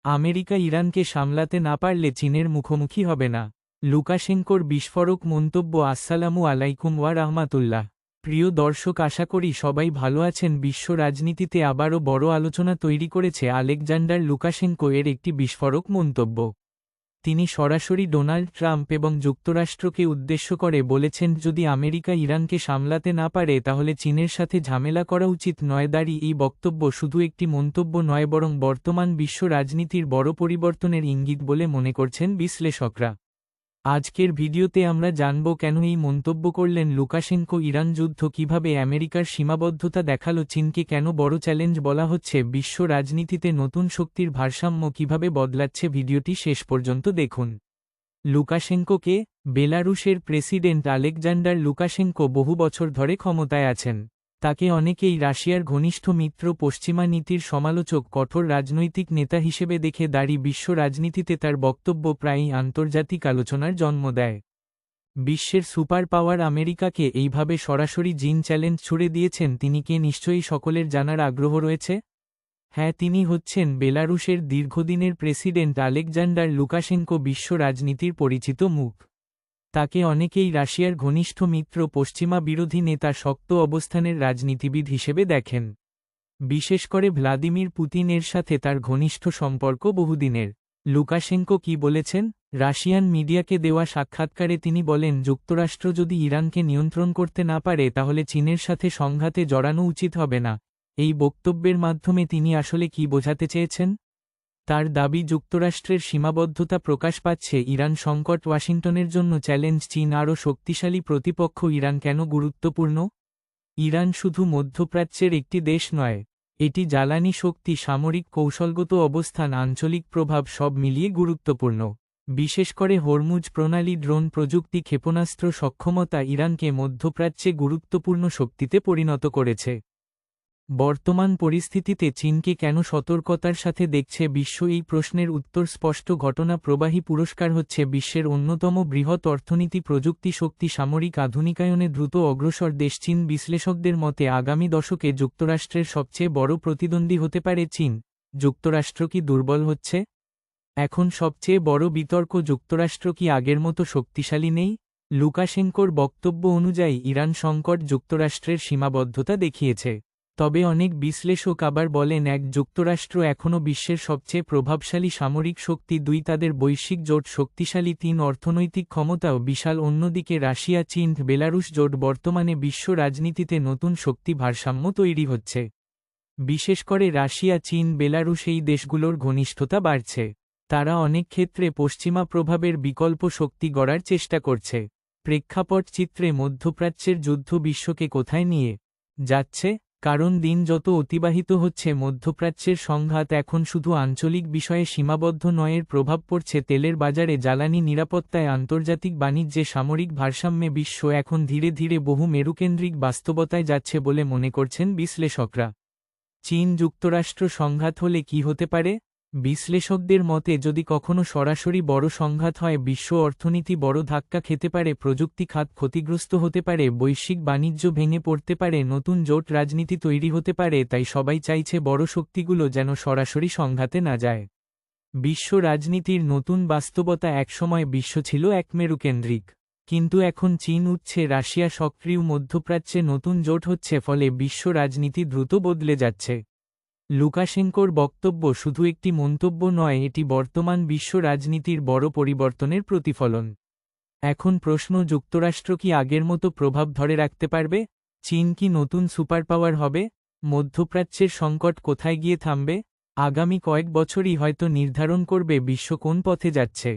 America ইরানকে সামলাতে না পারলে চীনের মুখোমুখি হবে না। লুকাশেঙ্কোর বিস্ফোরক মন্তব্য। আসসালামু আলাইকুম ওয়া রাহমাতুল্লাহ। প্রিয় দর্শক, আশা করি সবাই ভালো আছেন। বিশ্ব রাজনীতিতে আবারও বড় আলোচনা তৈরি করেছে আলেকজান্ডার লুকাশেঙ্কো এর একটি বিস্ফোরক মন্তব্য। তিনি সরাসরি ডোনাল্ড ট্রাম্প এবং যুক্তরাষ্ট্রকে উদ্দেশ্য করে বলেছেন, যদি আমেরিকা ইরানকে সামলাতে না পারে তাহলে চীনের সাথে ঝামেলা করা উচিত নয়। এই বক্তব্য শুধু একটি মন্তব্য নয়, বরং বর্তমান বিশ্ব রাজনীতির বড় পরিবর্তনের ইঙ্গিত বলে মনে করছেন বিশ্লেষকরা। আজকের ভিডিওতে আমরা জানব কেন এই মন্তব্য করলেন লুকাশেঙ্কো, ইরান যুদ্ধ কিভাবে আমেরিকার সীমাবদ্ধতা দেখালো, চীনকে কেন বড় চ্যালেঞ্জ বলা হচ্ছে, বিশ্ব রাজনীতিতে নতুন শক্তির ভারসাম্য কিভাবে বদলাচ্ছে। ভিডিওটি শেষ পর্যন্ত দেখুন। লুকাশেঙ্কো কে? বেলারুশের প্রেসিডেন্ট আলেকজান্ডার লুকাশেঙ্কো বহু বছর ধরে ক্ষমতায় আছেন। তাকে অনেকেই রাশিয়ার ঘনিষ্ঠ মিত্র, পশ্চিমা নীতির সমালোচক, কঠোর রাজনৈতিক নেতা হিসেবে দেখে। বিশ্ব রাজনীতিতে তার বক্তব্য প্রায়ই আন্তর্জাতিক আলোচনার জন্ম দেয়। বিশ্বের সুপার পাওয়ার আমেরিকাকে এইভাবে সরাসরি চ্যালেঞ্জ ছুড়ে দিয়েছেন তিনি কে, নিশ্চয়ই সকলের জানার আগ্রহ রয়েছে। হ্যাঁ, তিনি হচ্ছেন বেলারুশের দীর্ঘদিনের প্রেসিডেন্ট আলেকজান্ডার লুকাশেঙ্কো, বিশ্ব রাজনীতির পরিচিত মুখ। তাকে অনেকেই রাশিয়ার ঘনিষ্ঠ মিত্র, পশ্চিমা বিরোধী নেতা, শক্ত অবস্থানের রাজনীতিবিদ হিসেবে দেখেন। বিশেষ করে ভ্লাদিমির পুতিনের সাথে তার ঘনিষ্ঠ সম্পর্ক বহুদিনের। লুকাশেঙ্কো কি বলেছেন? রাশিয়ান মিডিয়াকে দেওয়া সাক্ষাৎকারে তিনি বলেন, যুক্তরাষ্ট্র যদি ইরানকে নিয়ন্ত্রণ করতে না পারে তাহলে চীনের সাথে সংঘাতে জড়ানো উচিত হবে না। এই বক্তব্যের মাধ্যমে তিনি আসলে কি বোঝাতে চেয়েছেন? তার দাবি, যুক্তরাষ্ট্রের সীমাবদ্ধতা প্রকাশ পাচ্ছে। ইরান সংকট ওয়াশিংটনের জন্য চ্যালেঞ্জ। চীন আরও শক্তিশালী প্রতিপক্ষ। ইরান কেন গুরুত্বপূর্ণ? ইরান শুধু মধ্যপ্রাচ্যের একটি দেশ নয়, এটি জ্বালানি শক্তি, সামরিক কৌশলগত অবস্থান, আঞ্চলিক প্রভাব সব মিলিয়ে গুরুত্বপূর্ণ। বিশেষ করে হরমুজ প্রণালী, ড্রোন প্রযুক্তি, ক্ষেপণাস্ত্র সক্ষমতা ইরানকে মধ্যপ্রাচ্যে গুরুত্বপূর্ণ শক্তিতে পরিণত করেছে। বর্তমান পরিস্থিতিতে চীনকে কেন সতর্কতার সাথে দেখছে বিশ্ব? এই প্রশ্নের উত্তর স্পষ্ট। ঘটনা প্রবাহী পুরস্কার হচ্ছে বিশ্বের অন্যতম বৃহৎ অর্থনীতি, প্রযুক্তি শক্তি, সামরিক আধুনিকায়নে দ্রুত অগ্রসর দেশ চীন। বিশ্লেষকদের মতে আগামী দশকে যুক্তরাষ্ট্রের সবচেয়ে বড় প্রতিদ্বন্দ্বী হতে পারে চীন। যুক্তরাষ্ট্র কি দুর্বল হচ্ছে? এখন সবচেয়ে বড় বিতর্ক, যুক্তরাষ্ট্র কি আগের মতো শক্তিশালী নেই? লুকাশেঙ্কোর বক্তব্য অনুযায়ী ইরান সংকট যুক্তরাষ্ট্রের সীমাবদ্ধতা দেখিয়েছে। তবে অনেক বিশ্লেষক আবার বলেন, যুক্তরাষ্ট্র এখনও বিশ্বের সবচেয়ে প্রভাবশালী সামরিক শক্তি। তাদের বৈশ্বিক জোট শক্তিশালী। অর্থনৈতিক ক্ষমতাও বিশাল। অন্যদিকে রাশিয়া, চীন, বেলারুশ জোট। বর্তমানে বিশ্ব রাজনীতিতে নতুন শক্তি ভারসাম্য তৈরি হচ্ছে। বিশেষ করে রাশিয়া, চীন, বেলারুশ এই দেশগুলোর ঘনিষ্ঠতা বাড়ছে। তারা অনেক ক্ষেত্রে পশ্চিমা প্রভাবের বিকল্প শক্তি গড়ার চেষ্টা করছে। প্রেক্ষাপট চিত্রে মধ্যপ্রাচ্যের যুদ্ধ বিশ্বকে কোথায় নিয়ে যাচ্ছে? কারণ দিন যত অতিবাহিত হচ্ছে, মধ্যপ্রাচ্যের সংঘাত এখন শুধু আঞ্চলিক বিষয়ে সীমাবদ্ধ নয়। এর প্রভাব পড়ছে তেলের বাজারে, জ্বালানি নিরাপত্তায়, আন্তর্জাতিক বাণিজ্যে, সামরিক ভারসাম্যে। বিশ্ব এখন ধীরে ধীরে বহু মেরুকেন্দ্রিক বাস্তবতায় যাচ্ছে বলে মনে করছেন বিশ্লেষকরা। চীন যুক্তরাষ্ট্র সংঘাত হলে কি হতে পারে? বিশ্লেষকদের মতে, যদি কখনো সরাসরি বড় সংঘাত হয়, বিশ্ব অর্থনীতি বড় ধাক্কা খেতে পারে, প্রযুক্তি খাত ক্ষতিগ্রস্ত হতে পারে, বৈশ্বিক বাণিজ্য ভেঙে পড়তে পারে, নতুন জোট রাজনীতি তৈরি হতে পারে। তাই সবাই চাইছে বড় শক্তিগুলো যেন সরাসরি সংঘাতে না যায়। বিশ্ব রাজনীতির নতুন বাস্তবতা। একসময় বিশ্ব ছিল এক মেরুকেন্দ্রিক, কিন্তু এখন চীন উঠছে, রাশিয়া সক্রিয়, মধ্যপ্রাচ্যে নতুন জোট হচ্ছে। ফলে বিশ্ব রাজনীতি দ্রুত বদলে যাচ্ছে। লুকাশেঙ্কোর বক্তব্য শুধু একটি মন্তব্য নয়, এটি বর্তমান বিশ্ব রাজনীতির বড় পরিবর্তনের প্রতিফলন। এখন প্রশ্ন, যুক্তরাষ্ট্র কি আগের মতো প্রভাব ধরে রাখতে পারবে? চীন কি নতুন সুপার পাওয়ার হবে? মধ্যপ্রাচ্যের সংকট কোথায় গিয়ে থামবে? আগামী কয়েক বছরই হয়তো নির্ধারণ করবে বিশ্ব কোন পথে যাচ্ছে।